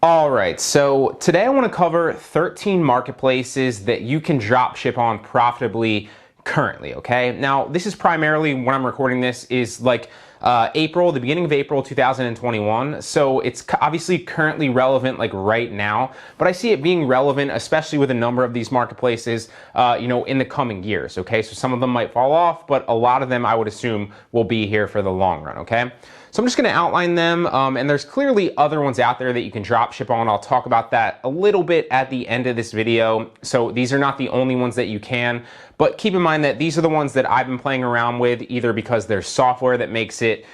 All right, so today I want to cover 13 marketplaces that you can drop ship on profitably currently, okay? Now, this is primarily, when I'm recording this, is like the beginning of April 2021, so it's obviously currently relevant like right now, but I see it being relevant, especially with a number of these marketplaces, in the coming years, okay? So some of them might fall off, but a lot of them I would assume will be here for the long run, okay? So I'm just going to outline them, and there's clearly other ones out there that you can drop ship on. I'll talk about that a little bit at the end of this video. So these are not the only ones that you can, but keep in mind that these are the ones that I've been playing around with, either because there's software that makes it,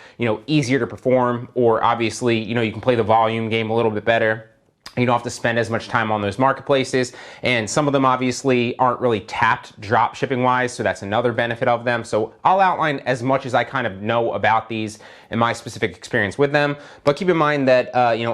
easier to perform, or obviously, you can play the volume game a little bit better. You don't have to spend as much time on those marketplaces, and some of them obviously aren't really tapped drop shipping wise, so that's another benefit of them. So I'll outline as much as I kind of know about these and my specific experience with them, but keep in mind that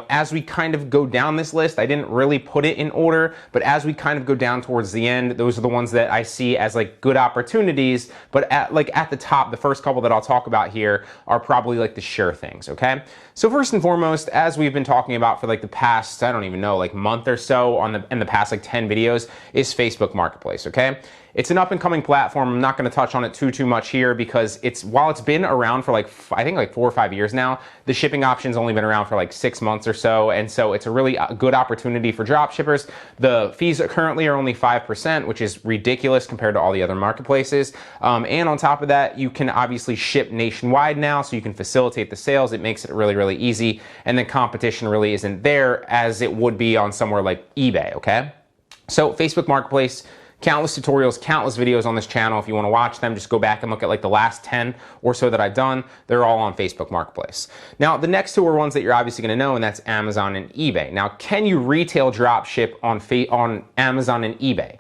as we kind of go down this list, I didn't really put it in order, but as we kind of go down towards the end, those are the ones that I see as like good opportunities. But at the top, the first couple that I'll talk about here are probably like the sure things, okay? So first and foremost, as we've been talking about for like the past, I don't even know, like month or so in the past like 10 videos, is Facebook Marketplace, okay? It's an up and coming platform. I'm not going to touch on it too much here because while it's been around for I think 4 or 5 years now, the shipping option's only been around for like 6 months or so, and so it's a really good opportunity for drop shippers. The fees currently are only 5%, which is ridiculous compared to all the other marketplaces. And on top of that, you can obviously ship nationwide now, so you can facilitate the sales. It makes it really easy, and the competition really isn't there as it would be on somewhere like eBay, okay? So Facebook Marketplace, countless tutorials, countless videos on this channel. If you want to watch them, just go back and look at like the last 10 or so that I've done. They're all on Facebook Marketplace. Now, the next two are ones that you're obviously going to know, and that's Amazon and eBay. Now, can you retail drop ship on Amazon and eBay?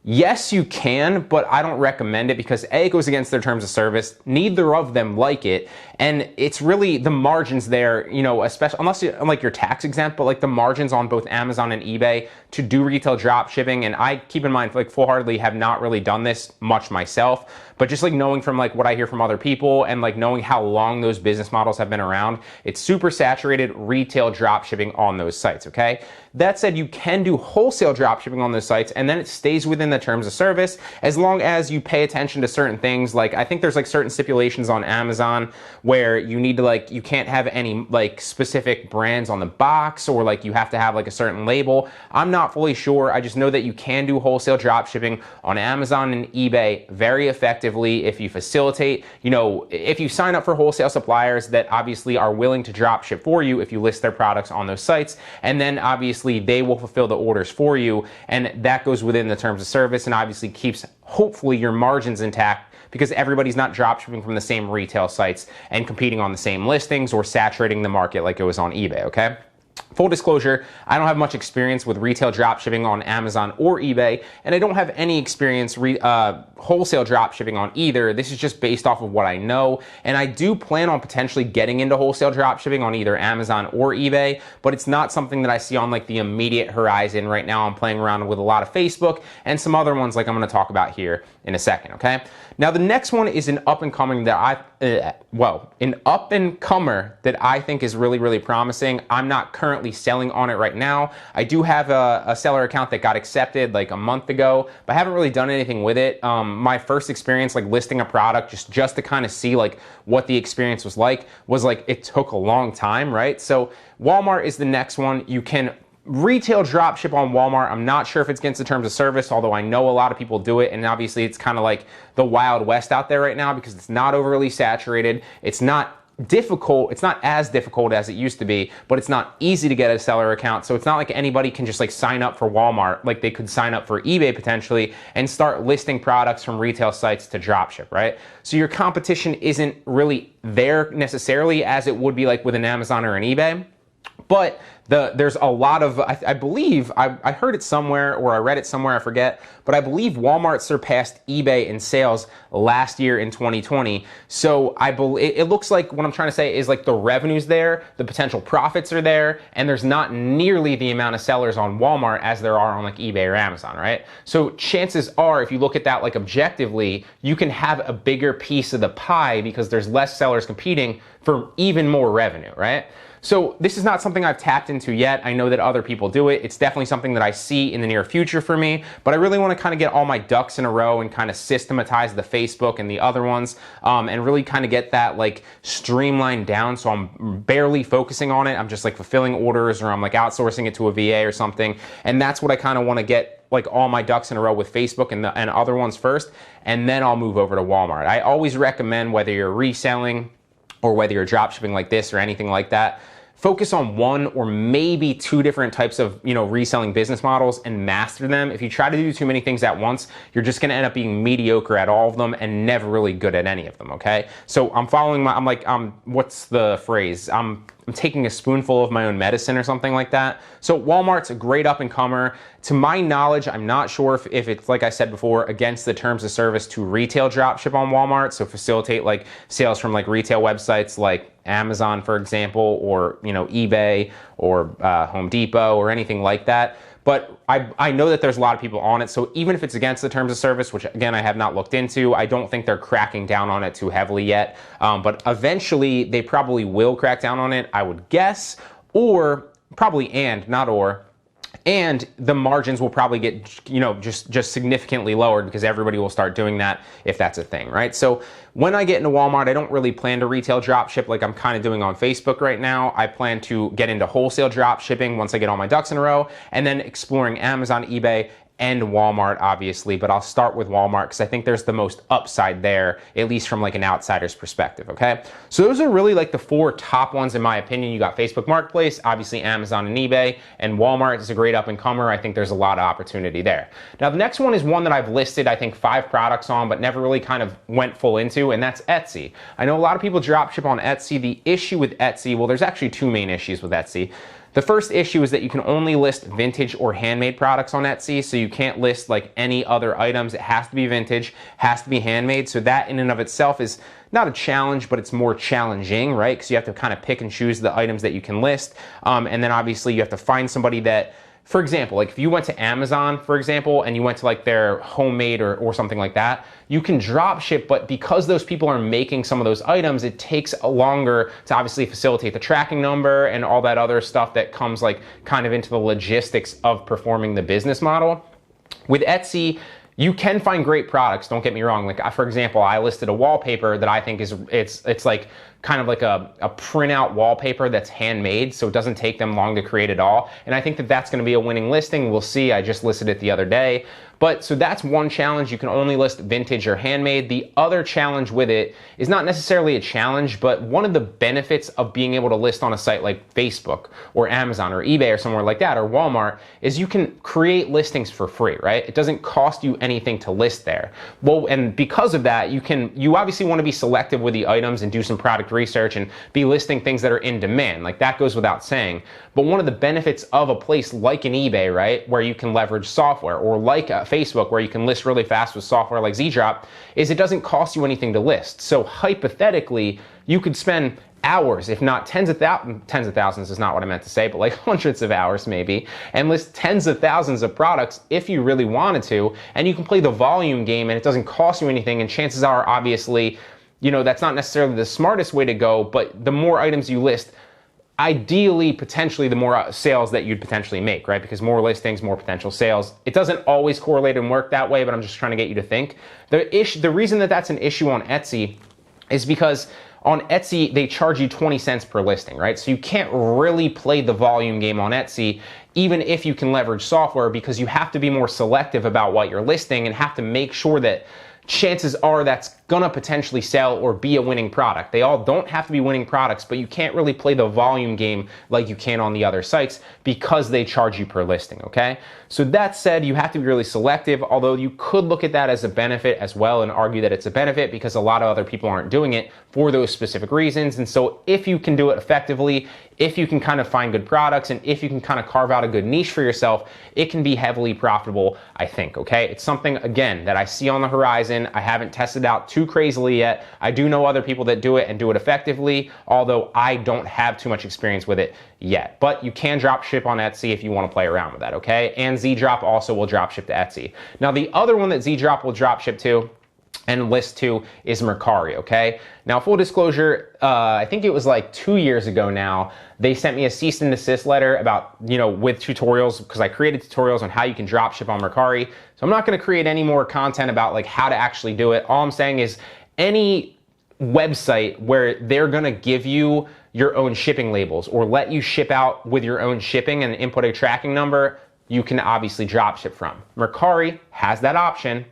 Yes, you can, but I don't recommend it because A, it goes against their terms of service. Neither of them like it. And it's really the margins there, especially unless you're tax exempt, but like the margins on both Amazon and eBay to do retail drop shipping. And I keep in mind, like full-heartedly have not really done this much myself, but just like knowing from like what I hear from other people and like knowing how long those business models have been around, it's super saturated retail drop shipping on those sites, okay? That said, you can do wholesale drop shipping on those sites, and then it stays within the terms of service as long as you pay attention to certain things. Like I think there's like certain stipulations on Amazon where you need to you can't have any like specific brands on the box, or like you have to have like a certain label. I'm not fully sure. I just know that you can do wholesale drop shipping on Amazon and eBay very effectively if you facilitate, if you sign up for wholesale suppliers that obviously are willing to drop ship for you if you list their products on those sites, and then obviously they will fulfill the orders for you, and that goes within the terms of service and obviously keeps hopefully your margins intact because everybody's not drop shipping from the same retail sites and competing on the same listings or saturating the market like it was on eBay, okay? Full disclosure, I don't have much experience with retail drop shipping on Amazon or eBay, and I don't have any experience wholesale drop shipping on either. This is just based off of what I know, and I do plan on potentially getting into wholesale drop shipping on either Amazon or eBay, but it's not something that I see on like the immediate horizon. Right now I'm playing around with a lot of Facebook and some other ones like I'm going to talk about here in a second, okay? Now the next one is an up-and-comer that I think is really promising. I'm not currently selling on it right now. I do have a seller account that got accepted like a month ago, but I haven't really done anything with it. My first experience like listing a product just to kind of see like what the experience was like it took a long time, right? So Walmart is the next one. You can retail drop ship on Walmart. I'm not sure if it's against the terms of service, although I know a lot of people do it, and obviously it's kind of like the Wild West out there right now because it's not overly saturated. It's not difficult. It's not as difficult as it used to be, but it's not easy to get a seller account. So it's not like anybody can just like sign up for Walmart like they could sign up for eBay potentially and start listing products from retail sites to dropship, right? So your competition isn't really there necessarily as it would be like with an Amazon or an eBay. But there's a lot of, I believe, I heard it somewhere or I read it somewhere, I forget, but I believe Walmart surpassed eBay in sales last year in 2020. So it looks like what I'm trying to say is like the revenue's there, the potential profits are there, and there's not nearly the amount of sellers on Walmart as there are on like eBay or Amazon, right? So chances are, if you look at that like objectively, you can have a bigger piece of the pie because there's less sellers competing for even more revenue, right? So this is not something I've tapped into yet. I know that other people do it. It's definitely something that I see in the near future for me, but I really want to kind of get all my ducks in a row and kind of systematize the Facebook and the other ones, and really kind of get that like streamlined down, so I'm barely focusing on it. I'm just like fulfilling orders, or I'm like outsourcing it to a VA or something, and that's what I kind of want to get like all my ducks in a row with Facebook and other ones first, and then I'll move over to Walmart. I always recommend, whether you're reselling or whether you're drop shipping like this or anything like that, focus on one or maybe two different types of, reselling business models and master them. If you try to do too many things at once, you're just going to end up being mediocre at all of them and never really good at any of them. Okay. So I'm following what's the phrase? I'm taking a spoonful of my own medicine or something like that. So Walmart's a great up and comer. To my knowledge, I'm not sure if it's, like I said before, against the terms of service to retail dropship on Walmart. So facilitate like sales from like retail websites like Amazon, for example, or, eBay or Home Depot or anything like that. But I know that there's a lot of people on it. So even if it's against the terms of service, which again, I have not looked into, I don't think they're cracking down on it too heavily yet. But eventually they probably will crack down on it, I would guess, or probably not or. And the margins will probably get, just significantly lowered, because everybody will start doing that if that's a thing, right? So when I get into Walmart, I don't really plan to retail drop ship like I'm kind of doing on Facebook right now. I plan to get into wholesale drop shipping once I get all my ducks in a row, and then exploring Amazon, eBay, and Walmart, obviously, but I'll start with Walmart because I think there's the most upside there, at least from like an outsider's perspective, okay? So those are really like the four top ones in my opinion. You got Facebook Marketplace, obviously Amazon and eBay, and Walmart is a great up and comer. I think there's a lot of opportunity there. Now the next one is one that I've listed, I think 5 products on, but never really kind of went full into, and that's Etsy. I know a lot of people drop ship on Etsy. The issue with Etsy, well, there's actually 2 main issues with Etsy. The first issue is that you can only list vintage or handmade products on Etsy, so you can't list like any other items. It has to be vintage, has to be handmade, so that in and of itself is not a challenge, but it's more challenging, right? Because you have to kind of pick and choose the items that you can list, and then obviously you have to find somebody that, for example, like if you went to Amazon, for example, and you went to like their homemade or something like that, you can drop ship, but because those people are making some of those items, it takes longer to obviously facilitate the tracking number and all that other stuff that comes like kind of into the logistics of performing the business model. With Etsy, you can find great products, don't get me wrong. Like for example, I listed a wallpaper that I think is, it's like kind of like a printout wallpaper that's handmade, so it doesn't take them long to create at all. And I think that that's gonna be a winning listing. We'll see, I just listed it the other day. But so that's one challenge. You can only list vintage or handmade. The other challenge with it is not necessarily a challenge, but one of the benefits of being able to list on a site like Facebook or Amazon or eBay or somewhere like that, or Walmart, is you can create listings for free, right? It doesn't cost you anything to list there. Well, and because of that, you obviously want to be selective with the items and do some product research and be listing things that are in demand. Like that goes without saying. But one of the benefits of a place like an eBay, right, where you can leverage software, or like Facebook, where you can list really fast with software like ZDrop, is it doesn't cost you anything to list. So hypothetically, you could spend hours, if not tens of thousands is not what I meant to say, but like hundreds of hours maybe, and list tens of thousands of products if you really wanted to, and you can play the volume game and it doesn't cost you anything, and chances are, obviously, that's not necessarily the smartest way to go, but the more items you list, ideally, potentially, the more sales that you'd potentially make, right? Because more listings, more potential sales. It doesn't always correlate and work that way, but I'm just trying to get you to think. The reason that that's an issue on Etsy is because on Etsy, they charge you 20 cents per listing, right? So you can't really play the volume game on Etsy, even if you can leverage software, because you have to be more selective about what you're listing and have to make sure that chances are that's gonna potentially sell or be a winning product. They all don't have to be winning products, but you can't really play the volume game like you can on the other sites because they charge you per listing, okay? So that said, you have to be really selective, although you could look at that as a benefit as well and argue that it's a benefit because a lot of other people aren't doing it for those specific reasons. And so if you can do it effectively, if you can kind of find good products, and if you can kind of carve out a good niche for yourself, it can be heavily profitable, I think, okay? It's something, again, that I see on the horizon. I haven't tested out too crazily yet. I do know other people that do it and do it effectively, although I don't have too much experience with it yet. But you can drop ship on Etsy if you want to play around with that, okay? And ZDrop also will drop ship to Etsy. Now, the other one that ZDrop will drop ship to and list 2 is Mercari, okay? Now, full disclosure, I think it was like 2 years ago now, they sent me a cease and desist letter about, with tutorials, because I created tutorials on how you can drop ship on Mercari. So I'm not gonna create any more content about like how to actually do it. All I'm saying is any website where they're gonna give you your own shipping labels or let you ship out with your own shipping and input a tracking number, you can obviously drop ship from. Mercari has that option.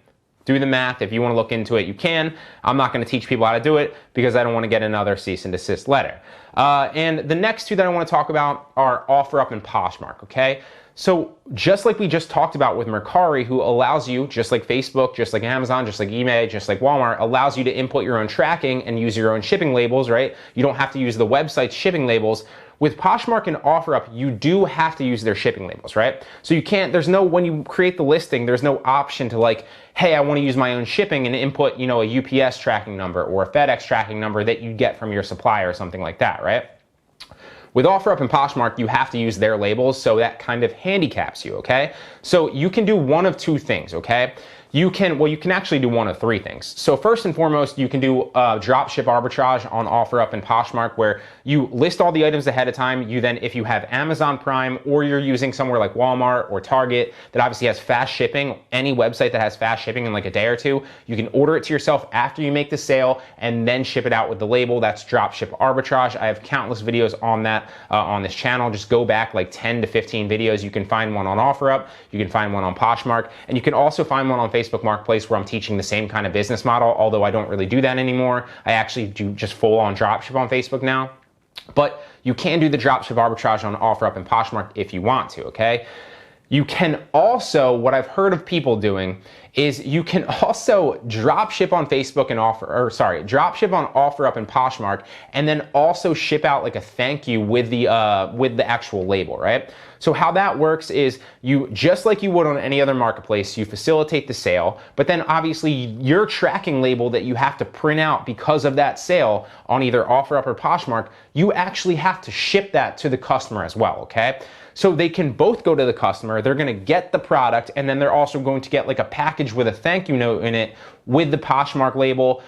Do the math. If you want to look into it, you can. I'm not going to teach people how to do it because I don't want to get another cease and desist letter. And the next 2 that I want to talk about are OfferUp and Poshmark, okay? So just like we just talked about with Mercari, who allows you, just like Facebook, just like Amazon, just like eBay, just like Walmart, allows you to input your own tracking and use your own shipping labels, right? You don't have to use the website's shipping labels. With Poshmark and OfferUp, you do have to use their shipping labels, right? So you can't, when you create the listing, there's no option to like, hey, I want to use my own shipping and input, a UPS tracking number or a FedEx tracking number that you get from your supplier or something like that, right? With OfferUp and Poshmark, you have to use their labels, so that kind of handicaps you, okay? So you can do one of 2 things, okay? You can actually do one of 3 things. So first and foremost, you can do dropship arbitrage on OfferUp and Poshmark, where you list all the items ahead of time. You then, if you have Amazon Prime or you're using somewhere like Walmart or Target that obviously has fast shipping, any website that has fast shipping in like a day or 2, you can order it to yourself after you make the sale and then ship it out with the label. That's dropship arbitrage. I have countless videos on that on this channel. Just go back like 10 to 15 videos. You can find one on OfferUp, you can find one on Poshmark, and you can also find one on Facebook Marketplace where I'm teaching the same kind of business model, although I don't really do that anymore. I actually do just full on dropship on Facebook now. But you can do the dropship arbitrage on OfferUp and Poshmark if you want to, okay? You can also, what I've heard of people doing is you can also drop ship on Facebook and drop ship on OfferUp and Poshmark, and then also ship out like a thank you with the actual label, right? So how that works is you, just like you would on any other marketplace, you facilitate the sale, but then obviously your tracking label that you have to print out because of that sale on either OfferUp or Poshmark, you actually have to ship that to the customer as well, okay? So they can both go to the customer, they're gonna get the product, and then they're also going to get like a package with a thank you note in it with the Poshmark label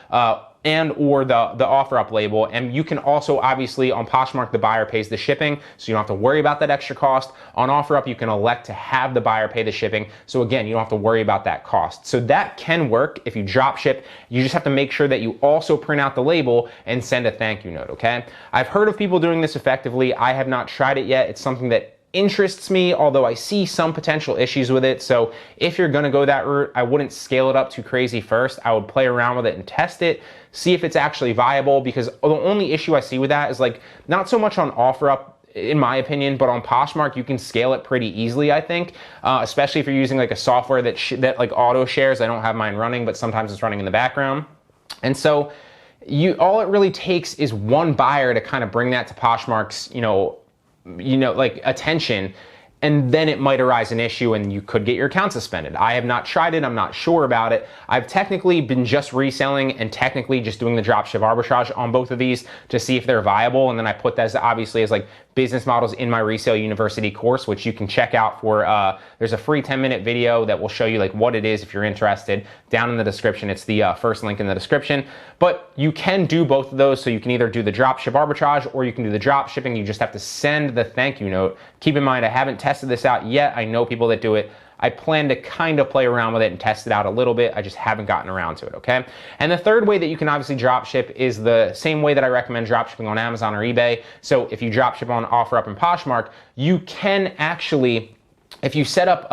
and or the OfferUp label. And you can also, obviously, on Poshmark, the buyer pays the shipping, so you don't have to worry about that extra cost. On OfferUp, you can elect to have the buyer pay the shipping, so again, you don't have to worry about that cost. So that can work if you drop ship. You just have to make sure that you also print out the label and send a thank you note, okay? I've heard of people doing this effectively. I have not tried it yet. It's something that interests me, although I see some potential issues with it. So if you're gonna go that route, I wouldn't scale it up too crazy first. I would play around with it and test it, see if it's actually viable, because the only issue I see with that is like not so much on OfferUp, in my opinion, but on Poshmark, you can scale it pretty easily, I think, especially if you're using like a software that like auto shares. I don't have mine running, but sometimes it's running in the background. And so all it really takes is one buyer to kind of bring that to Poshmark's, like attention, and then it might arise an issue and you could get your account suspended. I have not tried it, I'm not sure about it. I've technically been just reselling and technically just doing the dropship arbitrage on both of these to see if they're viable, and then I put that obviously as like business models in my Resale University course, which you can check out for, there's a free 10-minute video that will show you like what it is if you're interested, down in the description. It's the first link in the description. But you can do both of those, so you can either do the dropship arbitrage or you can do the drop shipping. You just have to send the thank you note. Keep in mind, I haven't tested this out yet. I know people that do it. I plan to kind of play around with it and test it out a little bit. I just haven't gotten around to it, okay? And the third way that you can obviously drop ship is the same way that I recommend drop shipping on Amazon or eBay. So if you drop ship on OfferUp and Poshmark, you can actually, if you set up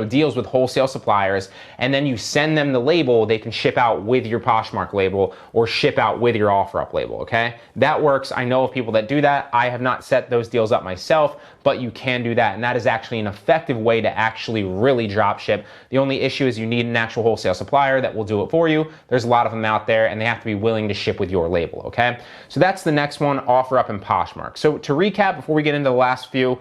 deals with wholesale suppliers and then you send them the label, they can ship out with your Poshmark label or ship out with your OfferUp label, okay? That works. I know of people that do that. I have not set those deals up myself, but you can do that, and that is actually an effective way to actually really drop ship. The only issue is you need an actual wholesale supplier that will do it for you. There's a lot of them out there, and they have to be willing to ship with your label, okay? So that's the next one, OfferUp and Poshmark. So to recap, before we get into the last few,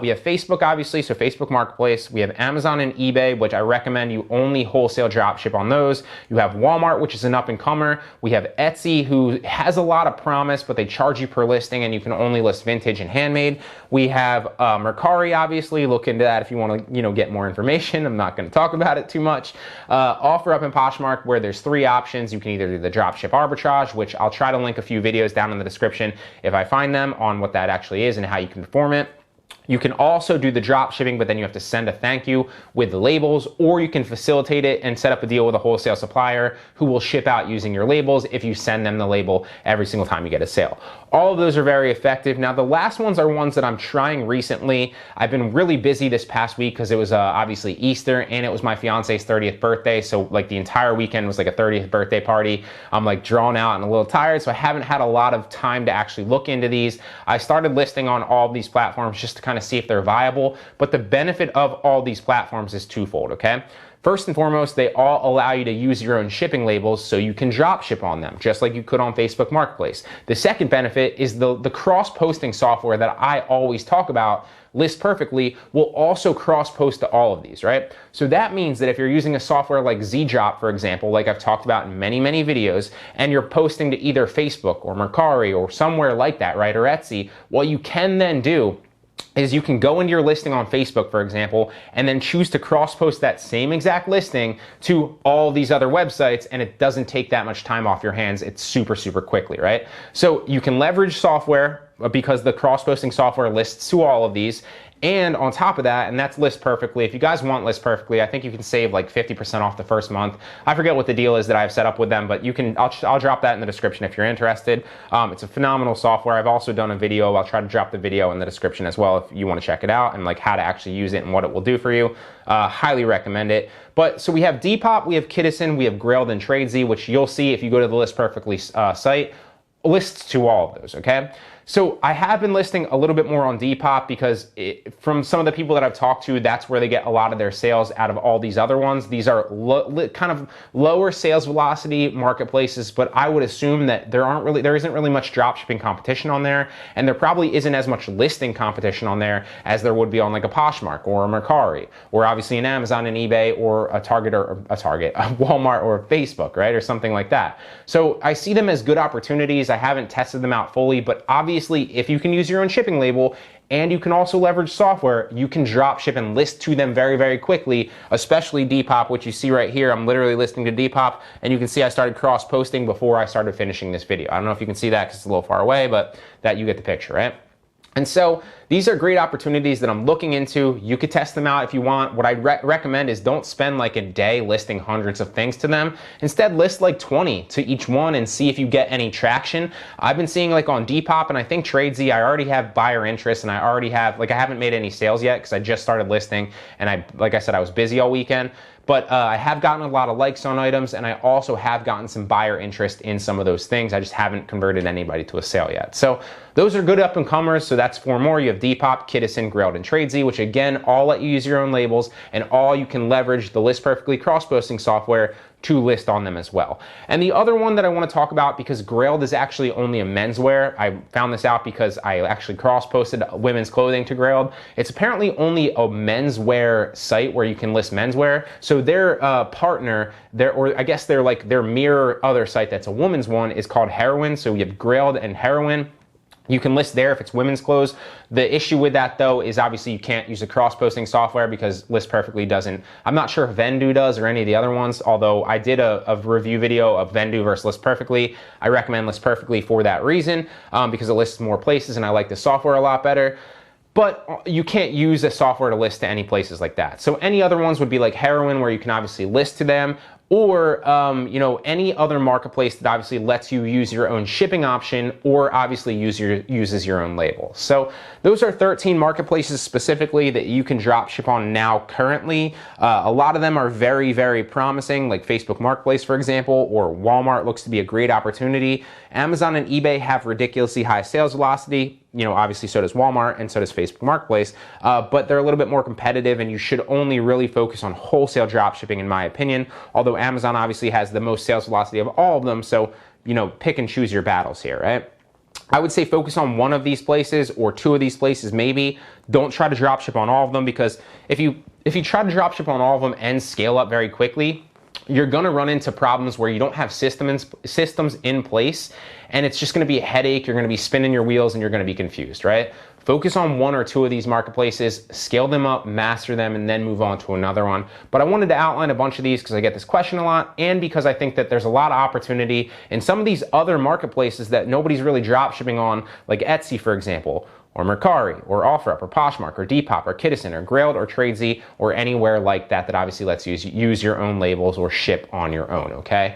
we have Facebook, obviously, so Facebook Marketplace. We have Amazon and eBay, which I recommend you only wholesale drop ship on those. You have Walmart, which is an up-and-comer. We have Etsy, who has a lot of promise, but they charge you per listing, and you can only list vintage and handmade. We have have Mercari, obviously. Look into that if you want to, get more information. I'm not going to talk about it too much. OfferUp and Poshmark, where there's 3 options. You can either do the dropship arbitrage, which I'll try to link a few videos down in the description if I find them on what that actually is and how you can perform it. You can also do the drop shipping, but then you have to send a thank you with the labels, or you can facilitate it and set up a deal with a wholesale supplier who will ship out using your labels if you send them the label every single time you get a sale. All of those are very effective. Now, the last ones are ones that I'm trying recently. I've been really busy this past week because it was obviously Easter and it was my fiance's 30th birthday. So like the entire weekend was like a 30th birthday party. I'm like drawn out and a little tired, so I haven't had a lot of time to actually look into these. I started listing on all of these platforms just to kind of see if they're viable, but the benefit of all these platforms is twofold, okay? First and foremost, they all allow you to use your own shipping labels so you can drop ship on them, just like you could on Facebook Marketplace. The second benefit is the cross-posting software that I always talk about, List Perfectly, will also cross-post to all of these, right? So that means that if you're using a software like ZDrop, for example, like I've talked about in many, many videos, and you're posting to either Facebook or Mercari or somewhere like that, right, or Etsy, what you can then do is you can go into your listing on Facebook, for example, and then choose to cross-post that same exact listing to all these other websites, and it doesn't take that much time off your hands. It's super, super quickly, right? So you can leverage software because the cross-posting software lists to all of these. And on top of that, and that's List Perfectly. If you guys want List Perfectly, I think you can save like 50% off the first month. I forget what the deal is that I've set up with them, but you can. I'll drop that in the description if you're interested. It's a phenomenal software. I've also done a video. I'll try to drop the video in the description as well if you want to check it out and like how to actually use it and what it will do for you. Highly recommend it. But so we have Depop, we have Kidizen, we have Grailed and Tradesy, which you'll see if you go to the List Perfectly site. Lists to all of those, okay? So I have been listing a little bit more on Depop because from some of the people that I've talked to, that's where they get a lot of their sales out of all these other ones. These are kind of lower sales velocity marketplaces, but I would assume that there isn't really much dropshipping competition on there, and there probably isn't as much listing competition on there as there would be on like a Poshmark or a Mercari, or obviously an Amazon and eBay, or a Walmart or a Facebook, right, or something like that. So I see them as good opportunities. I haven't tested them out fully, but obviously if you can use your own shipping label and you can also leverage software, you can drop ship and list to them very, very quickly, especially Depop, which you see right here. I'm literally listing to Depop, and you can see I started cross-posting before I started finishing this video. I don't know if you can see that because it's a little far away, but that you get the picture, right? And so these are great opportunities that I'm looking into. You could test them out if you want. What I recommend is don't spend like a day listing hundreds of things to them. Instead, list like 20 to each one and see if you get any traction. I've been seeing like on Depop and I think Tradesy, I already have buyer interest, and I already have, like, I haven't made any sales yet because I just started listing, and like I said, I was busy all weekend. But I have gotten a lot of likes on items, and I also have gotten some buyer interest in some of those things. I just haven't converted anybody to a sale yet. So those are good up-and-comers. So that's 4 more. You have Depop, Kidizen, Grailed, and Tradesy, which again, all let you use your own labels, and all you can leverage the List Perfectly cross-posting software to list on them as well. And the other one that I want to talk about, because Grailed is actually only a menswear. I found this out because I actually cross-posted women's clothing to Grailed. It's apparently only a menswear site where you can list menswear. So their partner, their mirror other site that's a woman's one is called Heroin. So you have Grailed and Heroin. You can list there if it's women's clothes. The issue with that, though, is obviously you can't use a cross-posting software because List Perfectly doesn't. I'm not sure if Vendoo does or any of the other ones, although I did a review video of Vendoo versus List Perfectly. I recommend List Perfectly for that reason, because it lists more places and I like the software a lot better. But you can't use a software to list to any places like that. So any other ones would be like Heroin, where you can obviously list to them, or any other marketplace that obviously lets you use your own shipping option, or obviously uses your own label. So those are 13 marketplaces specifically that you can drop ship on now currently. A lot of them are very, very promising, like Facebook Marketplace, for example, or Walmart looks to be a great opportunity. Amazon and eBay have ridiculously high sales velocity. Obviously so does Walmart and so does Facebook Marketplace, but they're a little bit more competitive, and you should only really focus on wholesale drop shipping, in my opinion, although Amazon obviously has the most sales velocity of all of them, so, pick and choose your battles here, right? I would say focus on one of these places or 2 of these places maybe. Don't try to drop ship on all of them, because if you try to drop ship on all of them and scale up very quickly, you're going to run into problems where you don't have systems in place, and it's just going to be a headache. You're going to be spinning your wheels and you're going to be confused, right? Focus on one or two of these marketplaces, scale them up, master them, and then move on to another one. But I wanted to outline a bunch of these because I get this question a lot, and because I think that there's a lot of opportunity in some of these other marketplaces that nobody's really drop shipping on, like Etsy, for example, or Mercari, or OfferUp, or Poshmark, or Depop, or Kittison, or Grailed, or Tradesy, or anywhere like that that obviously lets you use your own labels or ship on your own, okay?